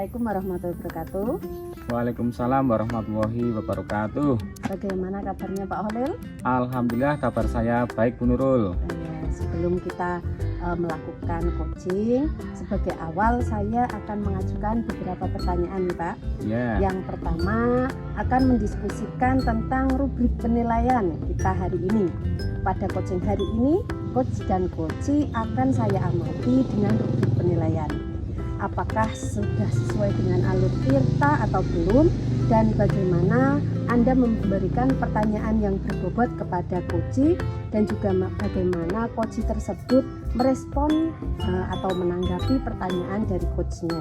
Assalamualaikum warahmatullahi wabarakatuh. Waalaikumsalam warahmatullahi wabarakatuh. Bagaimana kabarnya Pak Holil? Alhamdulillah kabar saya baik Bu Nurul. Sebelum kita melakukan coaching, sebagai awal saya akan mengajukan beberapa pertanyaan nih Pak. Yang pertama akan mendiskusikan tentang rubrik penilaian kita hari ini. Pada coaching hari ini, coach dan coachee akan saya amati dengan rubrik penilaian. Apakah sudah sesuai dengan alur tirta atau belum, dan bagaimana Anda memberikan pertanyaan yang berbobot kepada coachee, dan juga bagaimana coachee tersebut merespon atau menanggapi pertanyaan dari coachnya.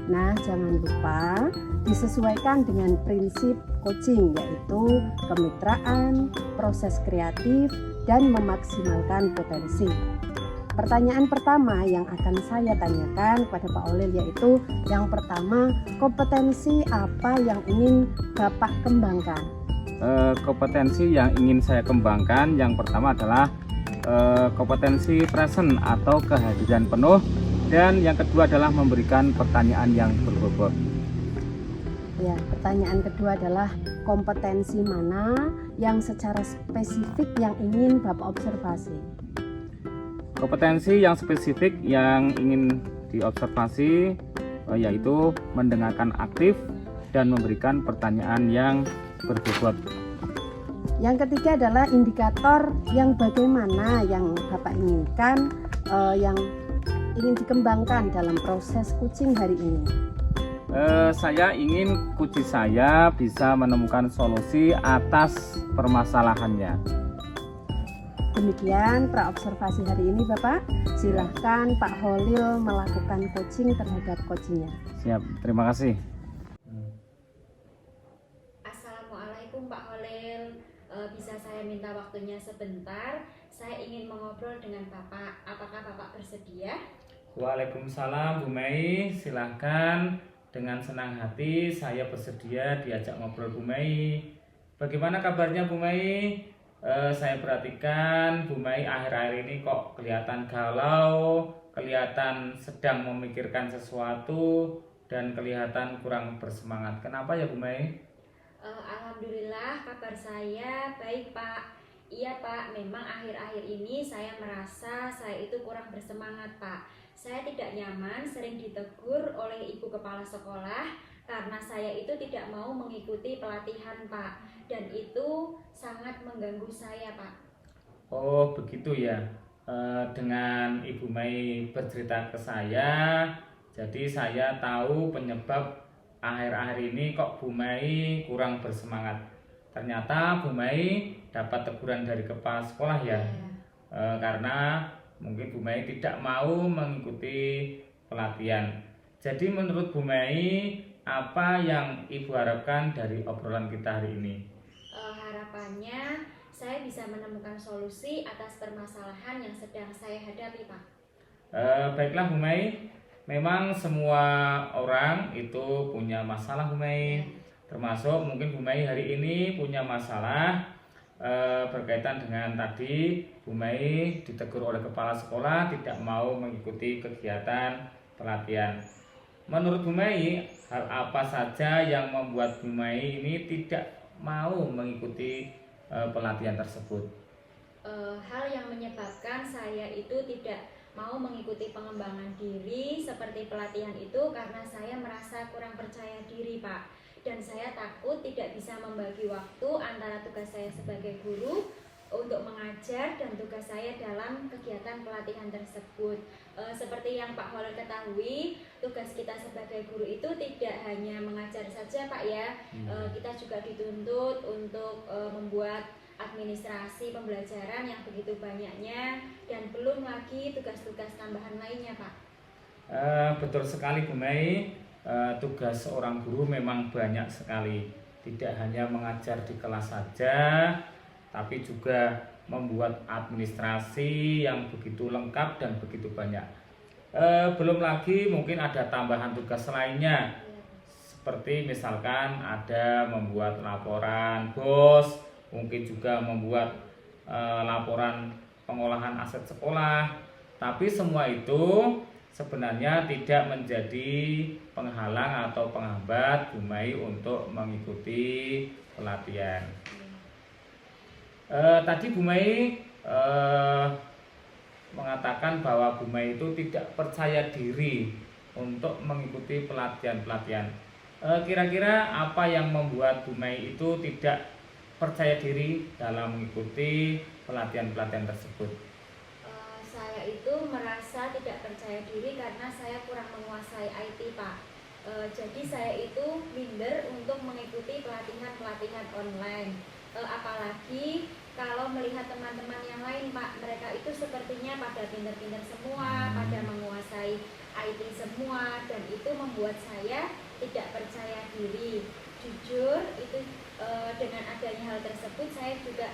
Nah, jangan lupa disesuaikan dengan prinsip coaching, yaitu kemitraan, proses kreatif, dan memaksimalkan potensi. Pertanyaan pertama yang akan saya tanyakan kepada Pak Holil yaitu yang pertama, kompetensi apa yang ingin Bapak kembangkan? Kompetensi yang ingin saya kembangkan yang pertama adalah kompetensi present atau kehadiran penuh, dan yang kedua adalah memberikan pertanyaan yang berbobot. Ya, pertanyaan kedua adalah kompetensi mana yang secara spesifik yang ingin Bapak observasi? Kompetensi yang spesifik yang ingin diobservasi yaitu mendengarkan aktif dan memberikan pertanyaan yang berbobot. Yang ketiga adalah indikator yang bagaimana yang Bapak inginkan yang ingin dikembangkan dalam proses coaching hari ini. Saya ingin coachee saya bisa menemukan solusi atas permasalahannya. Demikian praobservasi hari ini Bapak. Silahkan Pak Holil melakukan coaching terhadap coachee-nya. Siap, terima kasih. Assalamualaikum Pak Holil. Bisa saya minta waktunya sebentar? Saya ingin mengobrol dengan Bapak. Apakah Bapak bersedia? Waalaikumsalam Bu Mei, silahkan. Dengan senang hati saya bersedia diajak ngobrol Bu Mei. Bagaimana kabarnya Bu Mei? Saya perhatikan Bu Mei akhir-akhir ini kok kelihatan galau, kelihatan sedang memikirkan sesuatu, dan kelihatan kurang bersemangat. Kenapa ya Bu Mei? Alhamdulillah kabar saya baik Pak. Iya Pak, memang akhir-akhir ini saya merasa saya itu kurang bersemangat Pak. Saya tidak nyaman, sering ditegur oleh ibu kepala sekolah karena saya itu tidak mau mengikuti pelatihan Pak, dan itu sangat mengganggu saya Pak. Oh begitu ya. Dengan Ibu Mei bercerita ke saya, jadi saya tahu penyebab akhir-akhir ini kok Bu Mei kurang bersemangat. Ternyata Bu Mei dapat teguran dari kepala sekolah ya. Karena mungkin Bu Mei tidak mau mengikuti pelatihan. Jadi menurut Bu Mei, apa yang Ibu harapkan dari obrolan kita hari ini? Harapannya saya bisa menemukan solusi atas permasalahan yang sedang saya hadapi Pak. Baiklah Bu Mei, memang semua orang itu punya masalah Bu Mei. Termasuk mungkin Bu Mei hari ini punya masalah berkaitan dengan tadi Bu Mei ditegur oleh kepala sekolah tidak mau mengikuti kegiatan pelatihan. Menurut Bu Mei, hal apa saja yang membuat Bu Mei ini tidak mau mengikuti pelatihan tersebut? Hal yang menyebabkan saya itu tidak mau mengikuti pengembangan diri seperti pelatihan itu karena saya merasa kurang percaya diri Pak. Dan saya takut tidak bisa membagi waktu antara tugas saya sebagai guru untuk mengajar dan tugas saya dalam kegiatan pelatihan tersebut. Seperti yang Pak Holil ketahui, tugas kita sebagai guru itu tidak hanya mengajar saja Pak ya. Kita juga dituntut untuk membuat administrasi pembelajaran yang begitu banyaknya, dan belum lagi tugas-tugas tambahan lainnya Pak. Betul sekali Bu Mei. Tugas seorang guru memang banyak sekali. Tidak hanya mengajar di kelas saja, tapi juga membuat administrasi yang begitu lengkap dan begitu banyak. Belum lagi mungkin ada tambahan tugas lainnya, seperti misalkan ada membuat laporan BOS, mungkin juga membuat laporan pengolahan aset sekolah. Tapi semua itu sebenarnya tidak menjadi penghalang atau penghambat Bu Mai untuk mengikuti pelatihan. Tadi Bu Mai mengatakan bahwa Bu Mai itu tidak percaya diri untuk mengikuti pelatihan-pelatihan. Kira-kira apa yang membuat Bu Mai itu tidak percaya diri dalam mengikuti pelatihan-pelatihan tersebut? Saya itu merasa tidak percaya diri karena saya kurang menguasai IT, Pak. Jadi saya itu minder untuk mengikuti pelatihan-pelatihan online. Apalagi kalau melihat teman-teman yang lain, Pak, mereka itu sepertinya pada pinter-pinter semua, pada menguasai IT semua, dan itu membuat saya tidak percaya diri. Jujur, itu dengan adanya hal tersebut saya juga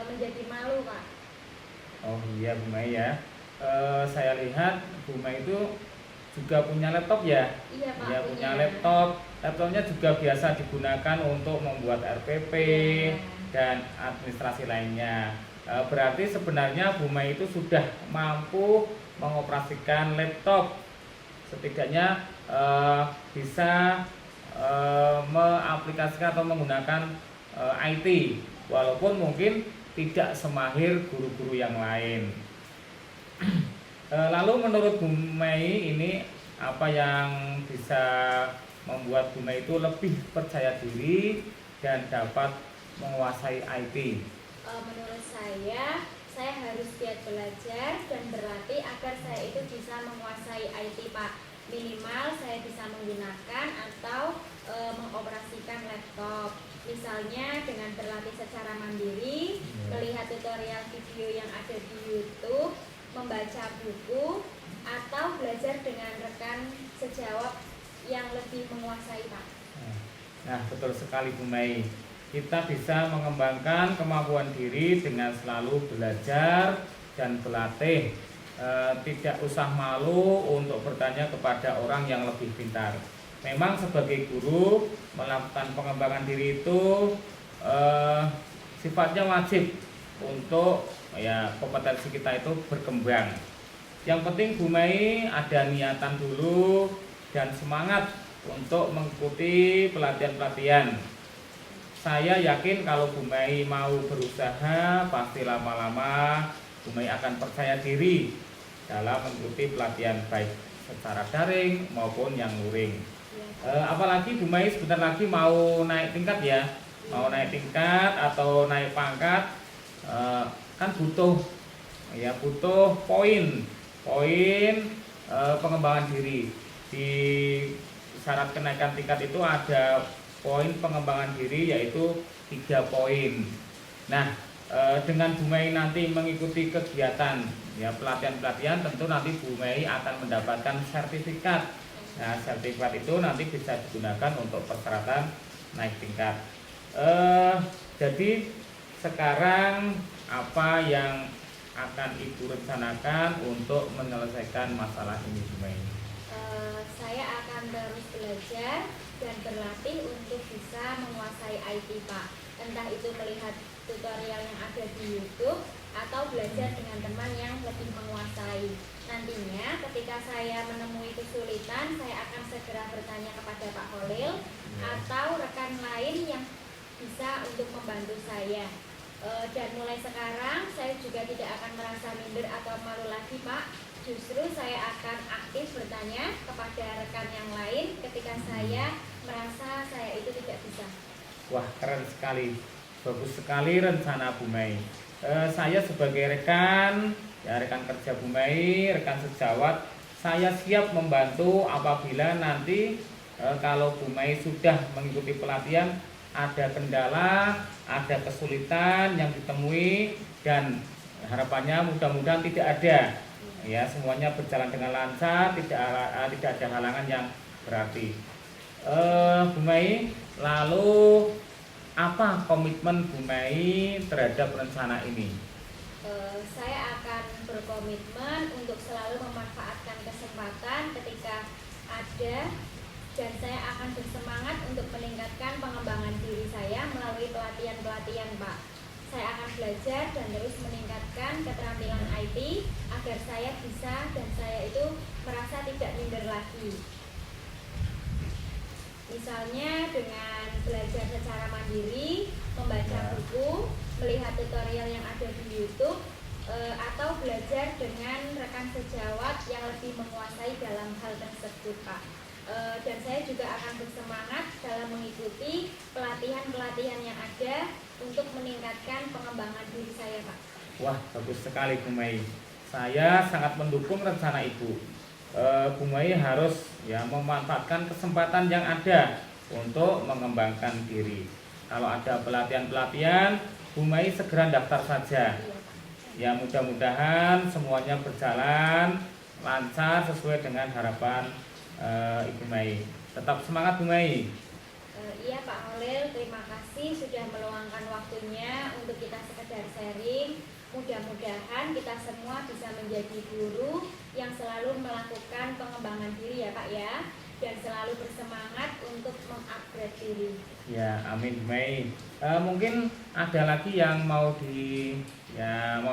menjadi malu, Pak. Oh iya Bu Mai ya, saya lihat Bu Mai itu juga punya laptop ya? Iya Pak, ya, punya laptop. Laptopnya juga biasa digunakan untuk membuat RPP dan administrasi lainnya. Berarti sebenarnya Bu Mai itu sudah mampu mengoperasikan laptop, setidaknya bisa mengaplikasikan atau menggunakan IT, walaupun mungkin tidak semahir guru-guru yang lain. Lalu menurut Bu Mai ini apa yang bisa membuat Bu Mai itu lebih percaya diri dan dapat menguasai IT? Menurut saya harus giat belajar dan berlatih agar saya itu bisa menguasai IT, Pak. Minimal saya bisa menggunakan atau mengoperasikan laptop. Misalnya dengan berlatih secara mandiri, melihat tutorial video yang ada di YouTube, membaca buku, atau belajar dengan rekan sejawat yang lebih menguasai, Pak. Nah, betul sekali Bu Mai. Kita bisa mengembangkan kemampuan diri dengan selalu belajar dan berlatih. Tidak usah malu untuk bertanya kepada orang yang lebih pintar. Memang sebagai guru melakukan pengembangan diri itu sifatnya wajib untuk ya kompetensi kita itu berkembang. Yang penting Bu Mai ada niatan dulu dan semangat untuk mengikuti pelatihan-pelatihan. Saya yakin kalau Bu Mai mau berusaha, pasti lama-lama Bu Mai akan percaya diri dalam mengikuti pelatihan baik secara daring maupun yang luring. Apalagi Bu Mai sebentar lagi mau naik tingkat ya, mau naik tingkat atau naik pangkat, kan butuh poin pengembangan diri. Di syarat kenaikan tingkat itu ada poin pengembangan diri yaitu 3 poin. Nah, dengan Bu Mai nanti mengikuti kegiatan ya pelatihan-pelatihan, tentu nanti Bu Mai akan mendapatkan sertifikat. Nah, sertifikat itu nanti bisa digunakan untuk persyaratan naik tingkat. Jadi sekarang apa yang akan Ibu rencanakan untuk menyelesaikan masalah ini, Bu Mai? Saya akan terus belajar dan berlatih untuk bisa menguasai IT, Pak. Entah itu melihat tutorial yang ada di YouTube atau belajar dengan teman yang lebih menguasai. Nantinya ketika saya menemui kesulitan, saya akan segera bertanya kepada Pak Holil atau rekan lain yang bisa untuk membantu saya. Dan mulai sekarang saya juga tidak akan merasa minder atau malu lagi, Pak. Justru saya akan aktif bertanya kepada rekan yang lain ketika saya merasa saya itu tidak bisa. Wah, keren sekali, bagus sekali rencana Bu Mai. Saya sebagai rekan kerja Bu Mai, rekan sejawat, saya siap membantu apabila nanti kalau Bu Mai sudah mengikuti pelatihan, ada kendala, ada kesulitan yang ditemui, dan harapannya mudah-mudahan tidak ada. Ya, semuanya berjalan dengan lancar, tidak ada halangan yang berarti. Bu Mai, lalu apa komitmen Bu Mai terhadap rencana ini? Saya akan berkomitmen untuk selalu memanfaatkan kesempatan ketika ada, dan saya akan bersemangat untuk meningkatkan pengembangan diri saya melalui pelatihan-pelatihan, Pak. Saya akan belajar dan terus meningkatkan keterampilan IT agar saya bisa dan saya itu merasa tidak minder lagi. Misalnya dengan belajar secara mandiri, membaca buku, melihat tutorial yang ada di YouTube, atau belajar dengan rekan sejawat yang lebih menguasai dalam hal tersebut, Pak. Dan saya juga akan bersemangat dalam mengikuti pelatihan-pelatihan yang ada untuk meningkatkan pengembangan diri saya, Pak. Wah, bagus sekali Bu Mei. Saya sangat mendukung rencana Ibu. Bu Mei harus memanfaatkan kesempatan yang ada untuk mengembangkan diri. Kalau ada pelatihan-pelatihan, Bu Mei segera daftar saja. Ya, mudah-mudahan semuanya berjalan lancar sesuai dengan harapan Ibu Mei. Tetap semangat Bu Mei. Iya Pak Holil, terima kasih sudah meluangkan waktunya untuk kita sekedar sharing. Mudah-mudahan kita semua bisa menjadi guru yang selalu melakukan pengembangan diri ya Pak ya, dan selalu bersemangat untuk mengupgrade diri. Ya, amin Bu Mei. Mungkin ada lagi yang mau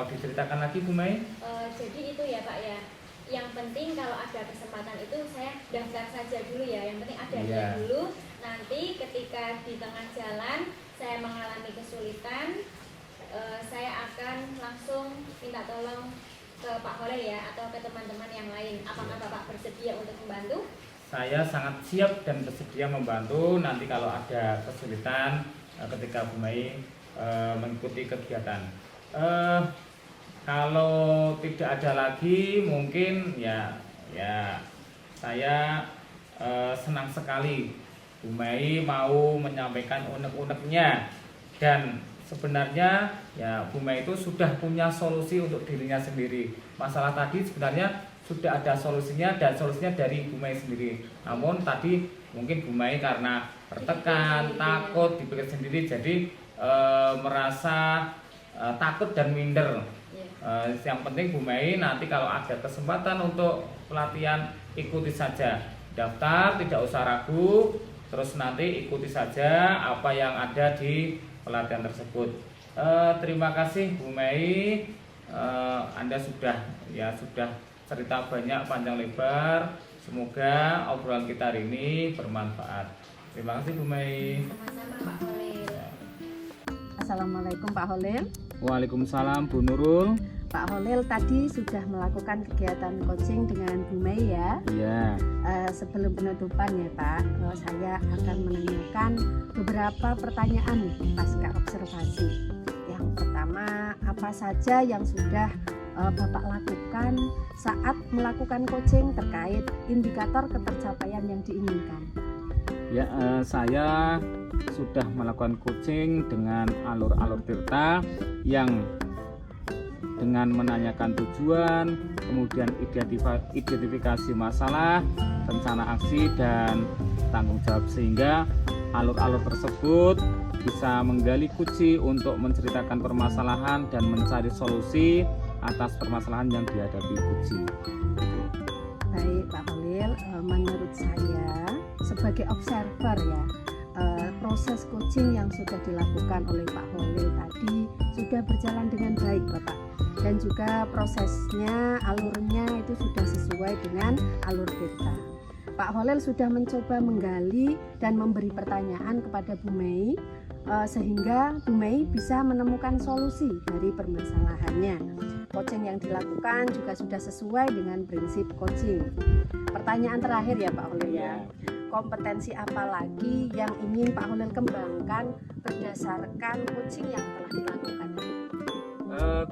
diceritakan lagi Bu Mei? Jadi itu ya Pak ya. Yang penting kalau ada kesempatan itu saya daftar saja dulu ya. Yang penting ada niat dulu. Nanti ketika di tengah jalan saya mengalami kesulitan, saya akan langsung minta tolong ke Pak Holil ya, atau ke teman-teman yang lain. Apakah Bapak bersedia untuk membantu? Saya sangat siap dan bersedia membantu nanti kalau ada kesulitan ketika Bu Mei mengikuti kegiatan. Kalau tidak ada lagi mungkin ya saya senang sekali Bu Mei mau menyampaikan unek-uneknya, dan sebenarnya ya Bu Mei itu sudah punya solusi untuk dirinya sendiri. Masalah tadi sebenarnya sudah ada solusinya, dan solusinya dari Bu Mei sendiri. Namun tadi mungkin Bu Mei karena tertekan, takut dipikir sendiri, jadi merasa takut dan minder. Yang penting Bu Mei nanti kalau ada kesempatan untuk pelatihan, ikuti saja, daftar, tidak usah ragu, terus nanti ikuti saja apa yang ada di pelatihan tersebut. Terima kasih Bu Mei, Anda sudah cerita banyak panjang lebar. Semoga obrolan kita hari ini bermanfaat. Terima kasih Bu Mei. Sama-sama Pak Holil. Assalamualaikum Pak Holil. Waalaikumsalam Bu Nurul. Pak Holil tadi sudah melakukan kegiatan coaching dengan Bu Mei ya. Iya. Sebelum penutupan ya Pak, saya akan menanyakan beberapa pertanyaan pasca observasi. Yang pertama, apa saja yang sudah Bapak lakukan saat melakukan coaching terkait indikator ketercapaian yang diinginkan? Ya, saya sudah melakukan coaching dengan alur-alur tirta yang dengan menanyakan tujuan, kemudian identifikasi masalah, rencana aksi, dan tanggung jawab, sehingga alur-alur tersebut bisa menggali kunci untuk menceritakan permasalahan dan mencari solusi atas permasalahan yang dihadapi kunci. Baik Pak Holil, menurut saya sebagai observer ya, proses coaching yang sudah dilakukan oleh Pak Holil tadi sudah berjalan dengan baik Bapak, dan juga prosesnya, alurnya itu sudah sesuai dengan alur tirta. Pak Holil sudah mencoba menggali dan memberi pertanyaan kepada Bu Mei, sehingga Bu Mei bisa menemukan solusi dari permasalahannya. Coaching yang dilakukan juga sudah sesuai dengan prinsip coaching. Pertanyaan terakhir ya Pak Holil ya, kompetensi apa lagi yang ingin Pak Holil kembangkan berdasarkan coaching yang telah dilakukan?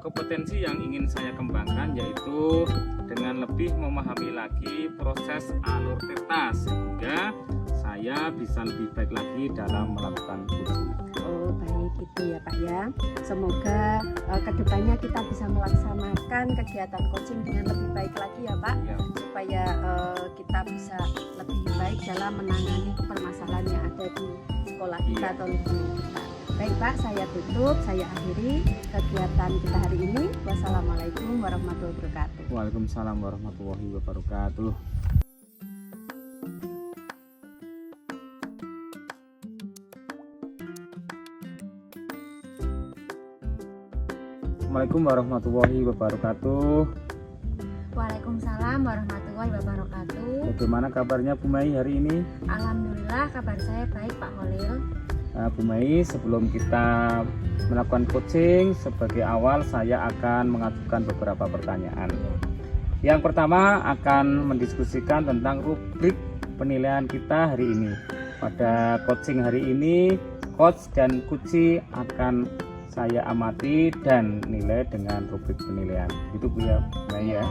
Kompetensi yang ingin saya kembangkan yaitu dengan lebih memahami lagi proses alur tirta, sehingga saya bisa lebih baik lagi dalam melakukan coaching. Oh baik, itu ya Pak ya. Semoga kedepannya kita bisa melaksanakan kegiatan coaching dengan lebih baik lagi ya Pak ya, supaya kita bisa lebih baik dalam menangani permasalahan yang ada di sekolah kita atau lingkungan kita. Baik Pak, saya tutup, saya akhiri kegiatan kita hari ini. Wassalamualaikum warahmatullahi wabarakatuh. Waalaikumsalam warahmatullahi wabarakatuh. Assalamualaikum warahmatullahi wabarakatuh. Waalaikumsalam Waalaikumsalam warahmatullahi wabarakatuh. Bagaimana kabarnya Bu Mai hari ini? Alhamdulillah kabar saya baik Pak Holil. Bu Mai, sebelum kita melakukan coaching, sebagai awal saya akan mengajukan beberapa pertanyaan. Yang pertama akan mendiskusikan tentang rubrik penilaian kita hari ini. Pada coaching hari ini, coach dan coachee akan saya amati dan nilai dengan rubrik penilaian. Itu Bu ya, Mai ya.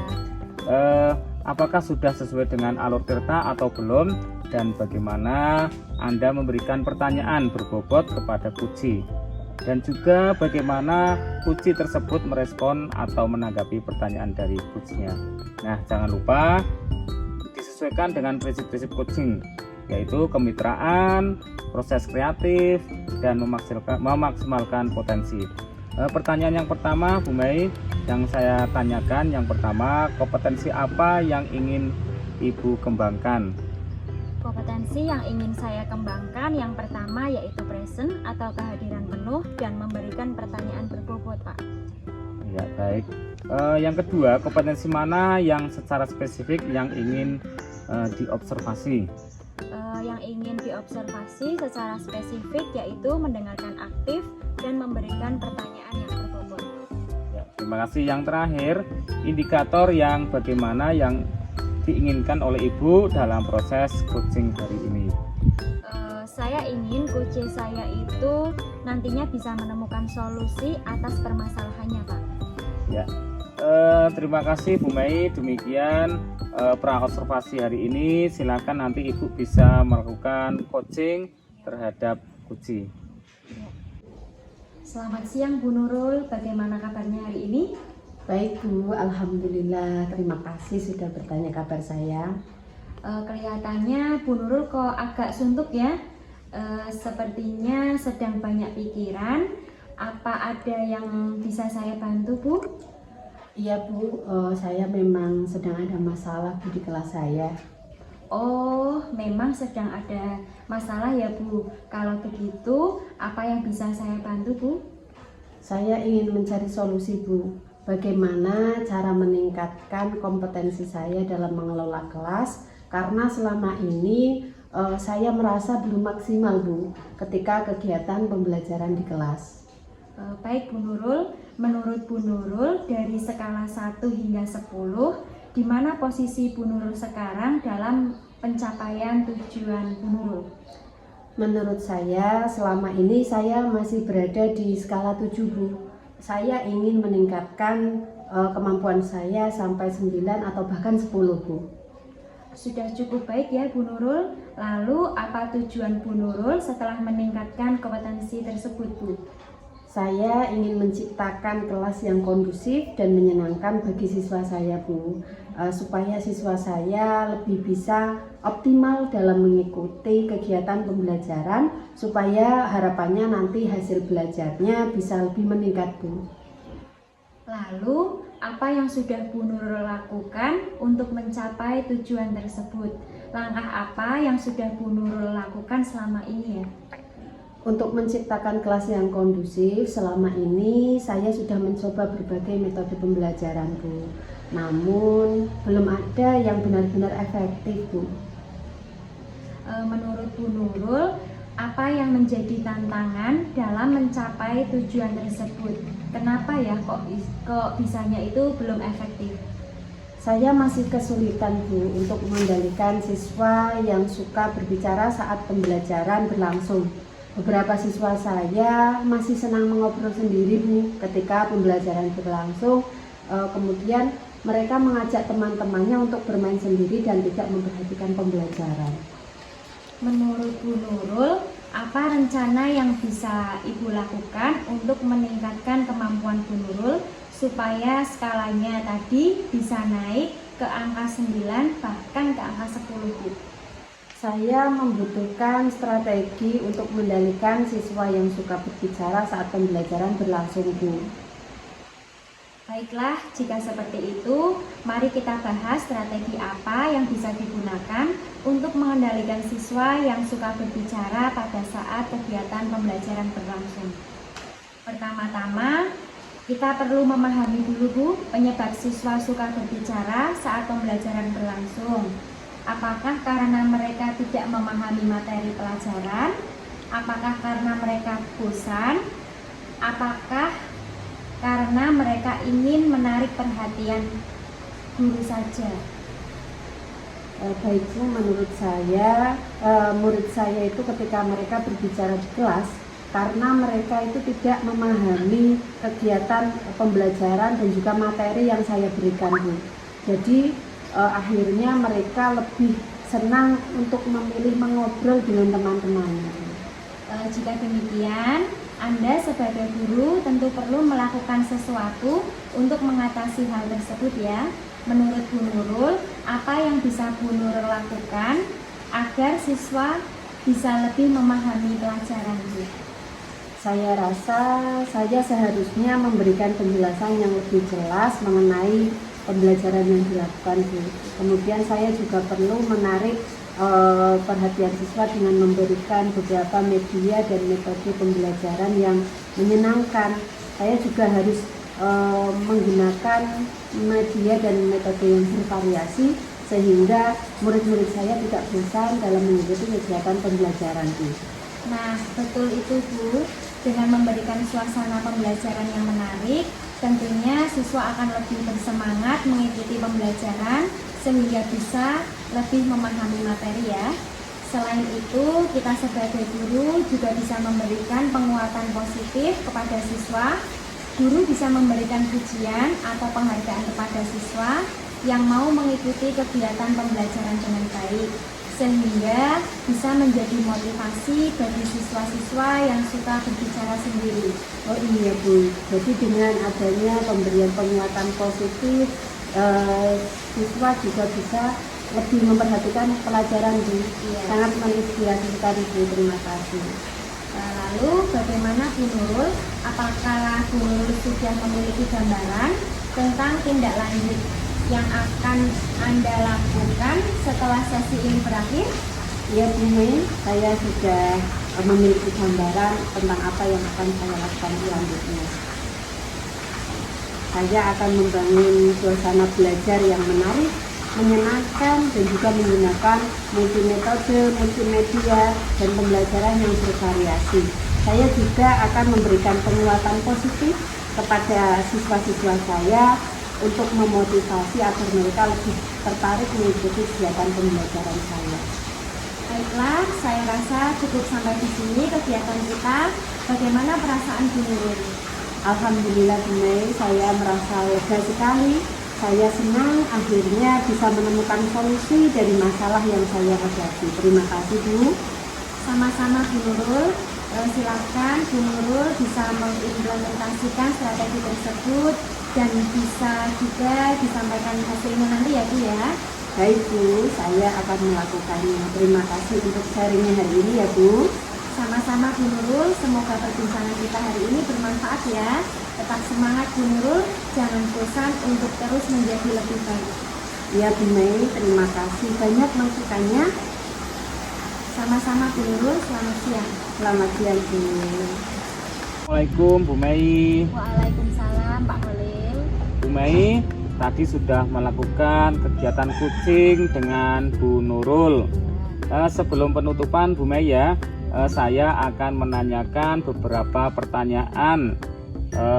Apakah sudah sesuai dengan alur tirta atau belum, dan bagaimana Anda memberikan pertanyaan berbobot kepada coachee, dan juga bagaimana coachee tersebut merespon atau menanggapi pertanyaan dari coachnya. Nah, jangan lupa disesuaikan dengan prinsip-prinsip coaching, yaitu kemitraan, proses kreatif, dan memaksimalkan potensi. Pertanyaan yang pertama Bu Mai, yang saya tanyakan yang pertama, kompetensi apa yang ingin Ibu kembangkan? Kompetensi yang ingin saya kembangkan yang pertama yaitu present atau kehadiran penuh dan memberikan pertanyaan berbobot, Pak. Ya, baik. Yang kedua, kompetensi mana yang secara spesifik yang ingin diobservasi? Yang ingin diobservasi secara spesifik yaitu mendengarkan aktif dan memberikan pertanyaan yang berbobot. Ya, terima kasih. Yang terakhir, indikator yang bagaimana yang diinginkan oleh Ibu dalam proses coaching hari ini? Saya ingin coaching saya itu nantinya bisa menemukan solusi atas permasalahannya, Pak. Ya, terima kasih Bu Mai. Demikian praobservasi hari ini. Silakan nanti Ibu bisa melakukan coaching terhadap coachee. Selamat siang Bu Nurul, bagaimana kabarnya hari ini? Baik Bu, alhamdulillah. Terima kasih sudah bertanya kabar saya. Kelihatannya Bu Nurul kok agak suntuk ya. Sepertinya sedang banyak pikiran. Apa ada yang bisa saya bantu Bu? Iya Bu, saya memang sedang ada masalah Bu di kelas saya. Oh, memang sedang ada masalah ya Bu. Kalau begitu, apa yang bisa saya bantu Bu? Saya ingin mencari solusi Bu. Bagaimana cara meningkatkan kompetensi saya dalam mengelola kelas, karena selama ini saya merasa belum maksimal Bu ketika kegiatan pembelajaran di kelas. Baik Bu Nurul, menurut Bu Nurul dari skala 1 hingga 10, di mana posisi Bu Nurul sekarang dalam pencapaian tujuan Bu Nurul? Menurut saya selama ini saya masih berada di skala 7 Bu. Saya ingin meningkatkan kemampuan saya sampai 9 atau bahkan 10 Bu. Sudah cukup baik ya Bu Nurul. Lalu apa tujuan Bu Nurul setelah meningkatkan kompetensi tersebut Bu? Saya ingin menciptakan kelas yang kondusif dan menyenangkan bagi siswa saya Bu, supaya siswa saya lebih bisa optimal dalam mengikuti kegiatan pembelajaran, supaya harapannya nanti hasil belajarnya bisa lebih meningkat Bu. Lalu apa yang sudah Bu Nurul lakukan untuk mencapai tujuan tersebut? Langkah apa yang sudah Bu Nurul lakukan selama ini ya? Untuk menciptakan kelas yang kondusif, selama ini saya sudah mencoba berbagai metode pembelajaran Bu. Namun belum ada yang benar-benar efektif Bu. Menurut Bu Nurul, apa yang menjadi tantangan dalam mencapai tujuan tersebut? Kenapa ya kok bisanya itu belum efektif? Saya masih kesulitan Bu untuk mengendalikan siswa yang suka berbicara saat pembelajaran berlangsung. Beberapa siswa saya masih senang mengobrol sendiri Bu ketika pembelajaran berlangsung. Kemudian mereka mengajak teman-temannya untuk bermain sendiri dan tidak memperhatikan pembelajaran. Menurut Bu Nurul, apa rencana yang bisa Ibu lakukan untuk meningkatkan kemampuan Bu Nurul supaya skalanya tadi bisa naik ke angka 9 bahkan ke angka 10 Bu? Saya membutuhkan strategi untuk mengendalikan siswa yang suka berbicara saat pembelajaran berlangsung Bu. Baiklah, jika seperti itu, mari kita bahas strategi apa yang bisa digunakan untuk mengendalikan siswa yang suka berbicara pada saat kegiatan pembelajaran berlangsung. Pertama-tama, Kita perlu memahami dulu Bu, penyebab siswa suka berbicara saat pembelajaran berlangsung. Apakah karena mereka tidak memahami materi pelajaran? Apakah karena mereka bosan? Apakah karena mereka ingin menarik perhatian guru saja? Baik Bu, menurut saya murid saya itu ketika mereka berbicara di kelas karena mereka itu tidak memahami kegiatan pembelajaran dan juga materi yang saya berikan Bu. Jadi akhirnya mereka lebih senang untuk memilih mengobrol dengan teman-temannya. Jika demikian, Anda sebagai guru tentu perlu melakukan sesuatu untuk mengatasi hal tersebut ya. Menurut Bu Nurul, apa yang bisa Bu Nurul lakukan agar siswa bisa lebih memahami pelajaran Bu? Saya rasa saya seharusnya memberikan penjelasan yang lebih jelas mengenai pembelajaran yang dilakukan Bu. Kemudian saya juga perlu menarik perhatian siswa dengan memberikan beberapa media dan metode pembelajaran yang menyenangkan. Saya juga harus menggunakan media dan metode yang bervariasi sehingga murid-murid saya tidak bosan dalam mengikuti kegiatan pembelajaran Bu. Nah, betul itu Bu. Dengan memberikan suasana pembelajaran yang menarik, tentunya siswa akan lebih bersemangat mengikuti pembelajaran sehingga bisa lebih memahami materi ya. Selain itu, kita sebagai guru juga bisa memberikan penguatan positif kepada siswa. Guru bisa memberikan pujian atau penghargaan kepada siswa yang mau mengikuti kegiatan pembelajaran dengan baik, sehingga bisa menjadi motivasi bagi siswa-siswa yang suka berbicara sendiri. Oh iya Bu, jadi dengan adanya pemberian penguatan positif, siswa juga bisa lebih memperhatikan pelajaran Bu. Iya. Sangat menginspirasi sekali Bu, terima kasih. Lalu bagaimana Bu Nurul? Apakah Bu Nurul sudah memiliki gambaran tentang tindak lanjut yang akan Anda lakukan setelah sesi ini berakhir? Ya Bu Mei, saya sudah memiliki gambaran tentang apa yang akan saya lakukan selanjutnya. Saya akan membangun suasana belajar yang menarik, menyenangkan, dan juga menggunakan multimetode, multimedia, dan pembelajaran yang bervariasi. Saya juga akan memberikan penguatan positif kepada siswa-siswa saya untuk memotivasi agar mereka lebih tertarik mengikuti kegiatan pembelajaran saya. Baiklah, saya rasa cukup sampai di sini kegiatan kita. Bagaimana perasaan Bu Nurul? Alhamdulillah Bu Mei, saya merasa lega sekali. Saya senang akhirnya bisa menemukan solusi dari masalah yang saya hadapi. Terima kasih Bu. Sama-sama Bu Nurul. Silakan Bu Nurul bisa mengimplementasikan strategi tersebut dan bisa juga disampaikan hasilnya nanti ya Bu ya. Baik Bu, saya akan melakukannya. Terima kasih untuk sharingnya hari ini ya Bu. Sama-sama Bu Nurul, semoga perbincangan kita hari ini bermanfaat ya. Tetap semangat Bu Nurul, jangan bosan untuk terus menjadi lebih baik. Ya Bu Mei, terima kasih banyak masukannya. Sama-sama Bu Nurul, selamat siang. Selamat siang Bu. Assalamualaikum Bu Mei. Waalaikumsalam Pak Khalil. Bu Mei tadi sudah melakukan kegiatan coaching dengan Bu Nurul. Sebelum penutupan Bu Mei ya, saya akan menanyakan beberapa pertanyaan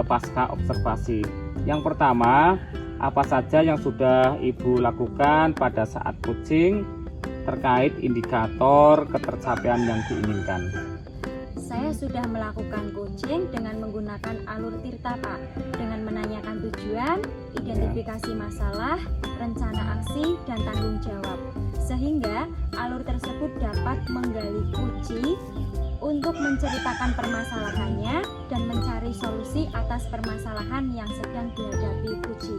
pasca observasi. Yang pertama, apa saja yang sudah Ibu lakukan pada saat coaching terkait indikator ketercapaian yang diinginkan? Saya sudah melakukan coaching dengan menggunakan alur Tirta Pak, dengan menanyakan tujuan, identifikasi masalah, rencana aksi, dan tanggung jawab, sehingga alur tersebut dapat menggali kunci untuk menceritakan permasalahannya dan mencari solusi atas permasalahan yang sedang dihadapi Puji.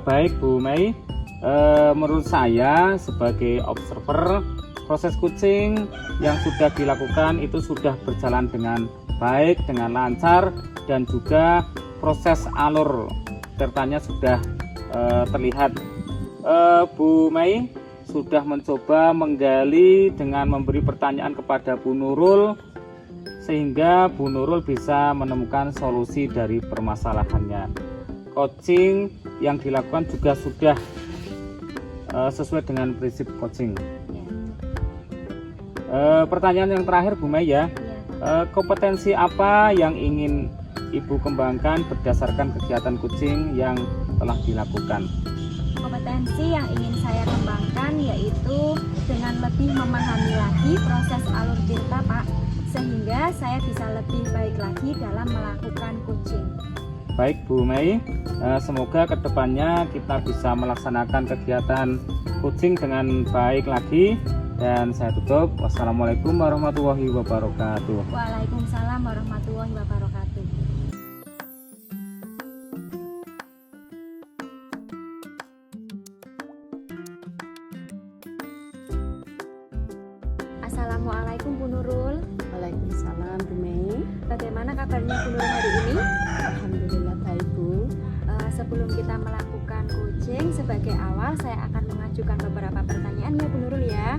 Baik Bu Mei, menurut saya sebagai observer, proses coaching yang sudah dilakukan itu sudah berjalan dengan baik, dengan lancar, dan juga proses alur sertanya sudah terlihat. Bu Mei sudah mencoba menggali dengan memberi pertanyaan kepada Bu Nurul sehingga Bu Nurul bisa menemukan solusi dari permasalahannya. Coaching yang dilakukan juga sudah sesuai dengan prinsip coaching. Pertanyaan yang terakhir Bu Mei ya, kompetensi apa yang ingin Ibu kembangkan berdasarkan kegiatan coaching yang telah dilakukan? Kompetensi yang ingin saya kembangkan yaitu dengan lebih memahami lagi proses alur tirta Pak, sehingga saya bisa lebih baik lagi dalam melakukan coaching. Baik Bu Mei, semoga kedepannya kita bisa melaksanakan kegiatan coaching dengan baik lagi. Dan saya tutup, wassalamualaikum warahmatullahi wabarakatuh. Waalaikumsalam warahmatullahi wabarakatuh. Assalamualaikum Bu Nurul. Waalaikumsalam Bu Mei. Bagaimana kabarnya Bu Nurul hari ini? Alhamdulillah baik Bu. Sebelum kita melakukan coaching, sebagai awal saya akan mengajukan beberapa pertanyaan ya Bu Nurul ya.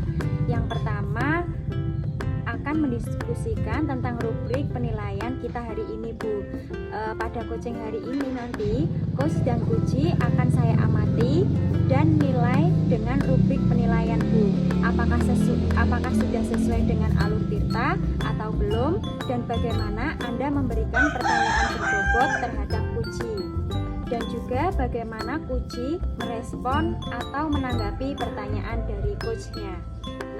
Yang pertama akan mendiskusikan tentang rubrik penilaian kita hari ini Bu. Pada coaching hari ini nanti coach dan coachee akan saya amati dan nilai dengan rubrik penilaian Bu. Apakah sudah sesuai dengan alur tirta atau belum, dan bagaimana Anda memberikan pertanyaan berbobot terhadap coachee, dan juga bagaimana coachee merespon atau menanggapi pertanyaan dari coachnya.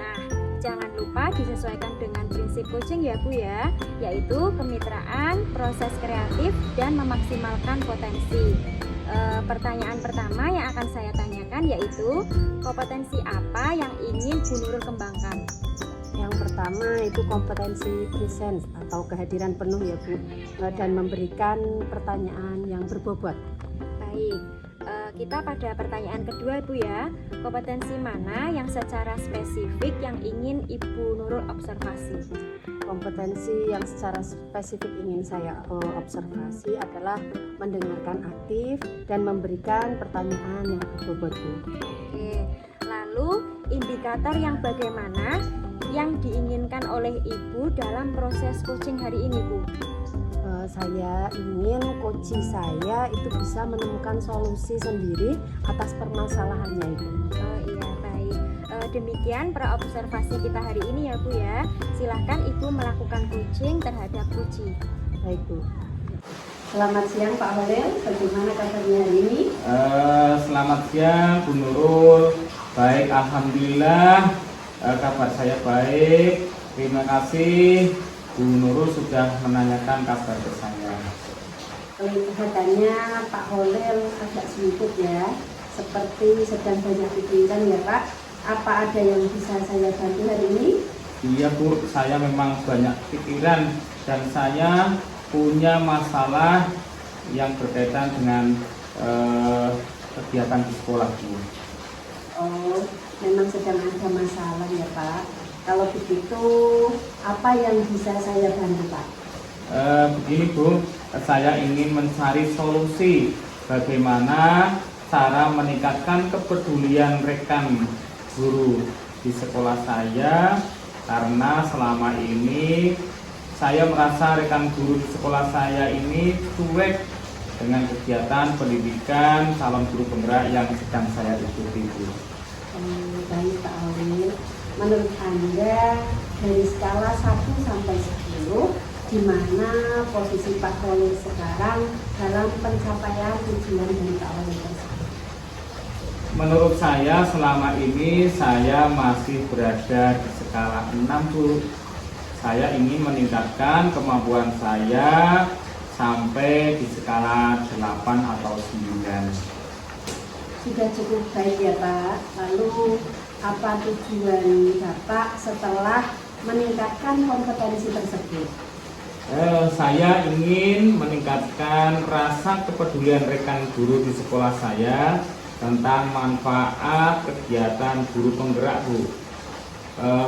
Nah, jangan lupa disesuaikan dengan prinsip coaching ya Bu ya, yaitu kemitraan, proses kreatif, dan memaksimalkan potensi. Pertanyaan pertama yang akan saya tanyakan yaitu kompetensi apa yang ingin Bu Nurul kembangkan? Yang pertama itu kompetensi presence atau kehadiran penuh ya Bu, dan memberikan pertanyaan yang berbobot. Baik, kita pada pertanyaan kedua Bu ya. Kompetensi mana yang secara spesifik yang ingin Ibu Nurul observasi? Kompetensi yang secara spesifik ingin saya observasi adalah mendengarkan aktif dan memberikan pertanyaan yang berbobot Bu. Oke, lalu indikator yang bagaimana yang diinginkan oleh Ibu dalam proses coaching hari ini Bu? Saya ingin coaching saya itu bisa menemukan solusi sendiri atas permasalahannya itu. Oh iya, baik. Demikian praobservasi kita hari ini ya Bu ya. Silahkan Ibu melakukan coaching terhadap coachee. Baik Bu. Selamat siang Pak Holil, bagaimana kabarnya hari ini? Selamat siang Bu Nurul. Baik, alhamdulillah, kabar saya baik. Terima kasih Bu Nurul sudah menanyakan kabar ke saya. Kelihatannya Pak Holil agak sibuk ya, seperti sedang banyak pikiran ya Pak. Apa ada yang bisa saya bantu hari ini? Iya Bu, saya memang banyak pikiran dan saya punya masalah yang berkaitan dengan kegiatan di sekolah Bu. Oh, memang sedang ada masalah ya Pak. Kalau begitu, apa yang bisa saya bantu Pak? Begini Bu, saya ingin mencari solusi bagaimana cara meningkatkan kepedulian rekan guru di sekolah saya, karena selama ini saya merasa rekan guru di sekolah saya ini cuek dengan kegiatan pendidikan calon guru penggerak yang sedang saya ikuti Bu. Baik Pak Holil. Menurut Anda dari skala 1 sampai 10, di mana posisi Pak Holil sekarang dalam pencapaian tujuan dari Pak Holil tersebut? Menurut saya selama ini saya masih berada di skala 6 Bu. Saya ingin meningkatkan kemampuan saya sampai di skala 8 atau 9. Sudah cukup baik ya Pak. Lalu apa tujuan Bapak setelah meningkatkan kompetensi tersebut? Saya ingin meningkatkan rasa kepedulian rekan guru di sekolah saya tentang manfaat kegiatan guru penggerak Bu,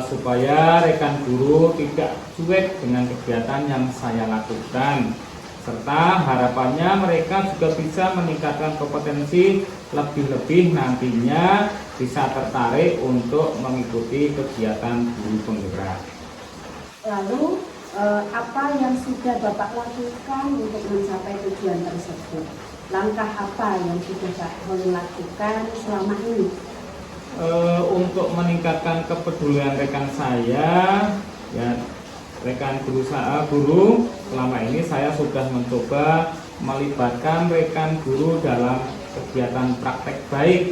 supaya rekan guru tidak cuek dengan kegiatan yang saya lakukan, serta harapannya mereka juga bisa meningkatkan kompetensi, lebih-lebih nantinya bisa tertarik untuk mengikuti kegiatan guru penggerak. Lalu apa yang sudah Bapak lakukan untuk mencapai tujuan tersebut? Langkah apa yang sudah Pak Holil lakukan selama ini? Untuk meningkatkan kepedulian rekan saya, ya rekan guru selama ini saya sudah mencoba melibatkan rekan guru dalam kegiatan praktek baik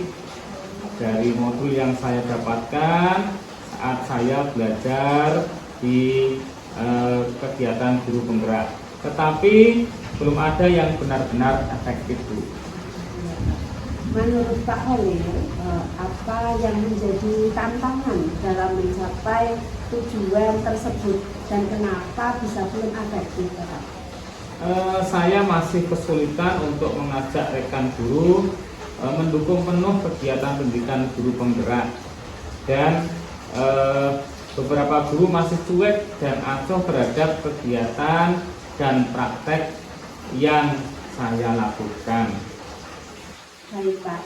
dari modul yang saya dapatkan saat saya belajar di kegiatan guru penggerak, tetapi belum ada yang benar-benar efektif, Bu. Menurut Pak Holil, apa yang menjadi tantangan dalam mencapai tujuan tersebut dan kenapa bisa belum efektif, Pak? Saya masih kesulitan untuk mengajak rekan guru mendukung penuh kegiatan pendidikan guru penggerak, dan beberapa guru masih cuek dan acuh terhadap kegiatan dan praktek yang saya lakukan. Baik Pak,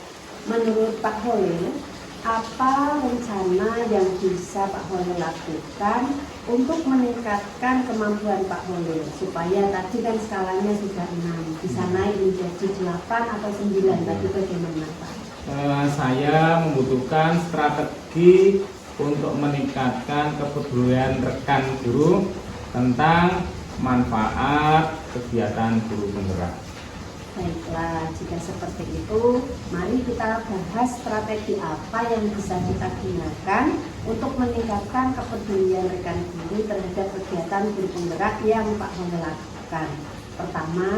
menurut Pak Holil, apa rencana yang bisa Pak Holil lakukan untuk meningkatkan kemampuan Pak Holil supaya tadi kan skalanya sudah 6, bisa naik menjadi 8 atau 9, tadi bagaimana Pak? Saya membutuhkan strategi untuk meningkatkan kepedulian rekan guru tentang manfaat kegiatan guru penggerak. Baiklah, jika seperti itu, mari kita bahas strategi apa yang bisa kita gunakan untuk meningkatkan kepedulian rekan guru terhadap kegiatan guru penggerak yang Pak Holil lakukan. Pertama,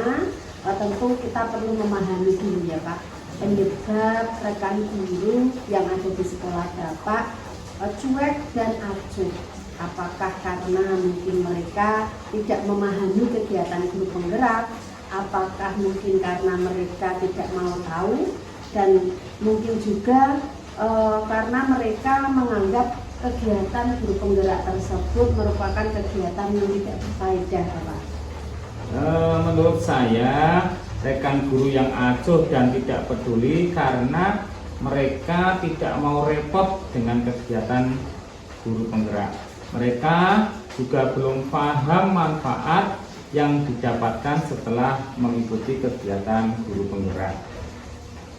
tentu kita perlu memahami dulu ya Pak, penyebab rekan guru yang ada di sekolah Bapak cuek dan acuh. Apakah karena mungkin mereka tidak memahami kegiatan guru penggerak, apakah mungkin karena mereka tidak mau tahu, dan mungkin juga karena mereka menganggap kegiatan guru penggerak tersebut merupakan kegiatan yang tidak berfaedah, Pak? Menurut saya, rekan guru yang acuh dan tidak peduli karena mereka tidak mau repot dengan kegiatan guru penggerak. Mereka juga belum paham manfaat yang didapatkan setelah mengikuti kegiatan guru penggerak.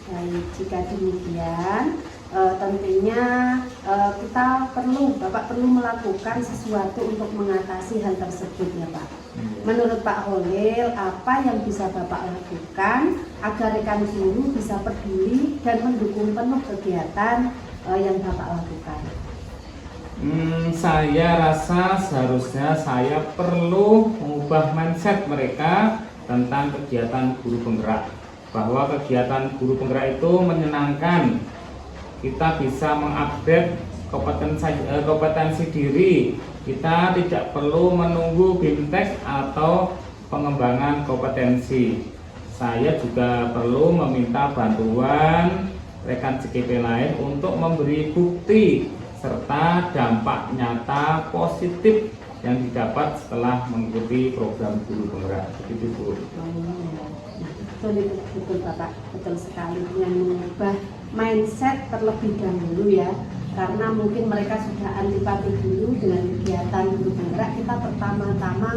Baik, jika demikian tentunya Bapak perlu melakukan sesuatu untuk mengatasi hal tersebut ya Pak. Menurut Pak Holil, apa yang bisa Bapak lakukan agar rekan guru bisa peduli dan mendukung penuh kegiatan yang Bapak lakukan? Saya rasa seharusnya saya perlu mengubah mindset mereka tentang kegiatan guru penggerak, bahwa kegiatan guru penggerak itu menyenangkan. Kita bisa mengupdate kompetensi diri. Kita tidak perlu menunggu BIMTEK atau pengembangan kompetensi. Saya juga perlu meminta bantuan rekan CKP lain untuk memberi bukti serta dampak nyata positif yang didapat setelah mengikuti program guru penggerak. Begitu Bu. Betul Bapak, betul sekali, dengan mengubah mindset terlebih dahulu ya, karena mungkin mereka sudah antipati dulu dengan kegiatan guru penggerak. Kita pertama-tama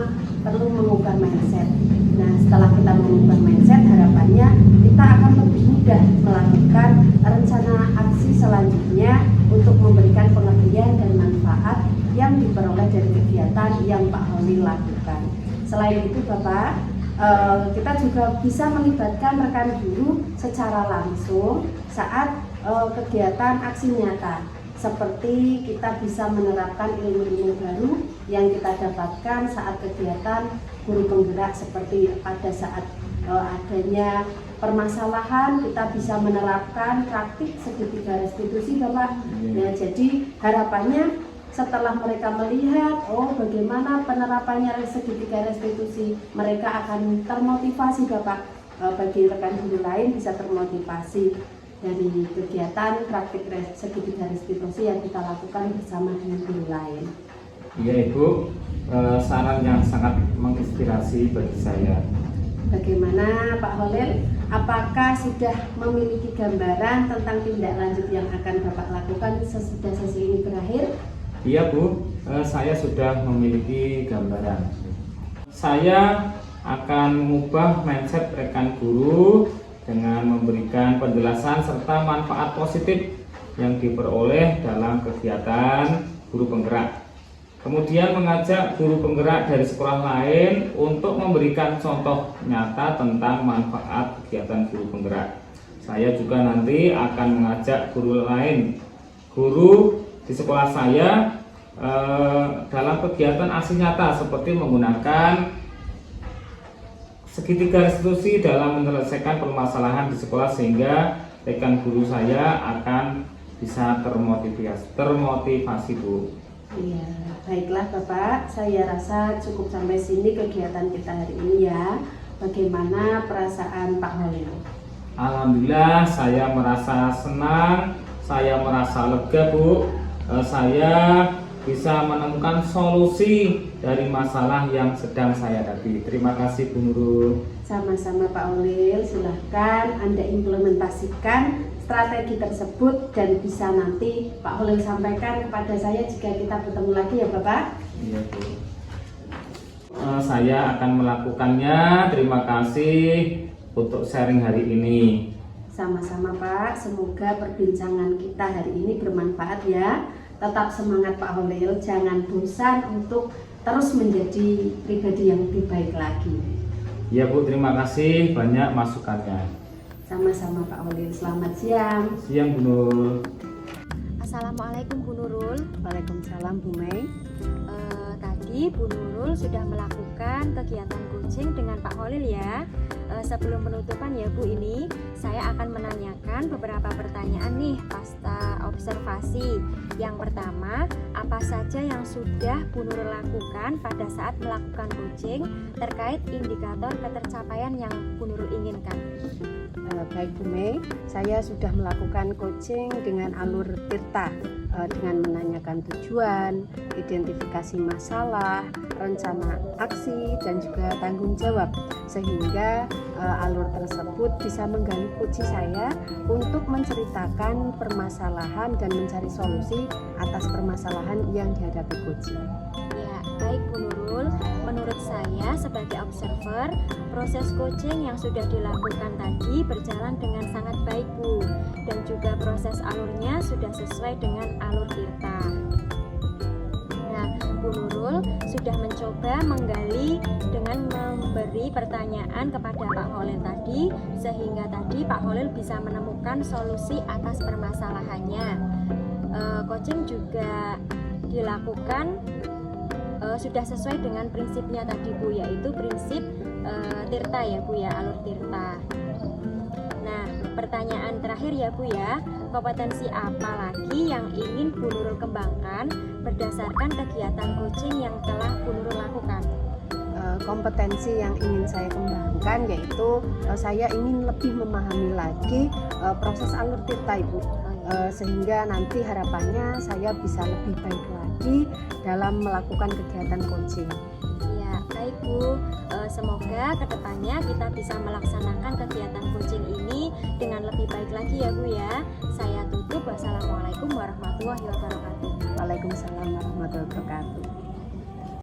perlu mengubah mindset. Nah, setelah kita mengubah mindset, harapannya kita akan lebih mudah melakukan rencana aksi selanjutnya untuk memberikan pengertian dan manfaat yang diperoleh dari kegiatan yang Pak Holil lakukan. Selain itu Bapak, kita juga bisa melibatkan rekan guru secara langsung saat kegiatan aksi nyata, seperti kita bisa menerapkan ilmu-ilmu baru yang kita dapatkan saat kegiatan guru penggerak, seperti pada saat adanya permasalahan kita bisa menerapkan praktik segitiga restitusi Bapak. Nah, jadi harapannya setelah mereka melihat bagaimana penerapannya segitiga restitusi, mereka akan termotivasi Bapak. Bagi rekan guru lain bisa termotivasi dari kegiatan praktik segitiga restitusi yang kita lakukan bersama dengan guru lain. Iya Ibu, saran yang sangat menginspirasi bagi saya. Bagaimana Pak Holil? Apakah sudah memiliki gambaran tentang tindak lanjut yang akan Bapak lakukan sesudah sesi ini berakhir? Iya Bu, saya sudah memiliki gambaran. Saya akan mengubah mindset rekan guru dengan memberikan penjelasan serta manfaat positif yang diperoleh dalam kegiatan guru penggerak. Kemudian mengajak guru penggerak dari sekolah lain untuk memberikan contoh nyata tentang manfaat kegiatan guru penggerak. Saya juga nanti akan mengajak guru lain, guru di sekolah saya dalam kegiatan aksi nyata seperti menggunakan segitiga restitusi dalam menyelesaikan permasalahan di sekolah, sehingga rekan guru saya akan bisa termotivasi Bu. Iya, baiklah Bapak, saya rasa cukup sampai sini kegiatan kita hari ini ya. Bagaimana perasaan Pak Holil? Alhamdulillah, saya merasa senang, saya merasa lega Bu. Saya bisa menemukan solusi dari masalah yang sedang saya hadapi. Terima kasih Bu Nurul. Sama-sama Pak Holil, silahkan Anda implementasikan strategi tersebut dan bisa nanti Pak Holil sampaikan kepada saya jika kita bertemu lagi ya Bapak. Iya Bu. Saya akan melakukannya. Terima kasih untuk sharing hari ini. Sama-sama Pak, semoga perbincangan kita hari ini bermanfaat ya. Tetap semangat Pak Holil, jangan bosan untuk terus menjadi pribadi yang lebih baik lagi. Ya Bu, terima kasih banyak masukannya. Sama-sama Pak Holil, selamat siang. Siang Bu Nurul. Assalamualaikum Bu Nurul. Waalaikumsalam Bu Mei. Tadi Bu Nurul sudah melakukan kegiatan coaching dengan Pak Holil ya. Sebelum penutupan ya Bu, ini saya akan menanyakan beberapa pertanyaan nih pasca observasi. Yang pertama, apa saja yang sudah Bu Nurul lakukan pada saat melakukan coaching terkait indikator ketercapaian yang Bu Nurul inginkan? Baik Bu Mei, saya sudah melakukan coaching dengan alur Tirta dengan menanyakan tujuan, identifikasi masalah, rencana aksi, dan juga tanggung jawab, sehingga alur tersebut bisa menggali kunci saya untuk menceritakan permasalahan dan mencari solusi atas permasalahan yang dihadapi coaching. Ya, baik Bu Nurul. Menurut saya sebagai observer, proses coaching yang sudah dilakukan tadi berjalan dengan sangat baik Bu, dan juga proses alurnya sudah sesuai dengan alur Tirta. Nah, Bu Nurul sudah mencoba menggali dengan memberi pertanyaan kepada Pak Holil tadi, sehingga tadi Pak Holil bisa menemukan solusi atas permasalahannya. Coaching juga dilakukan sudah sesuai dengan prinsipnya tadi Bu, yaitu prinsip Tirta ya Bu ya, alur Tirta. Nah, pertanyaan terakhir ya Bu ya, kompetensi apa lagi yang ingin Bu Nurul kembangkan berdasarkan kegiatan coaching yang telah Bu Nurul lakukan? Kompetensi yang ingin saya kembangkan yaitu saya ingin lebih memahami lagi proses alur Tirta Ibu, sehingga nanti harapannya saya bisa lebih baik lagi dalam melakukan kegiatan coaching. Ya, baik Bu, semoga kedepannya kita bisa melaksanakan kegiatan coaching ini dengan lebih baik lagi ya Bu ya. Saya tutup, wassalamualaikum warahmatullahi wabarakatuh. Waalaikumsalam warahmatullahi wabarakatuh.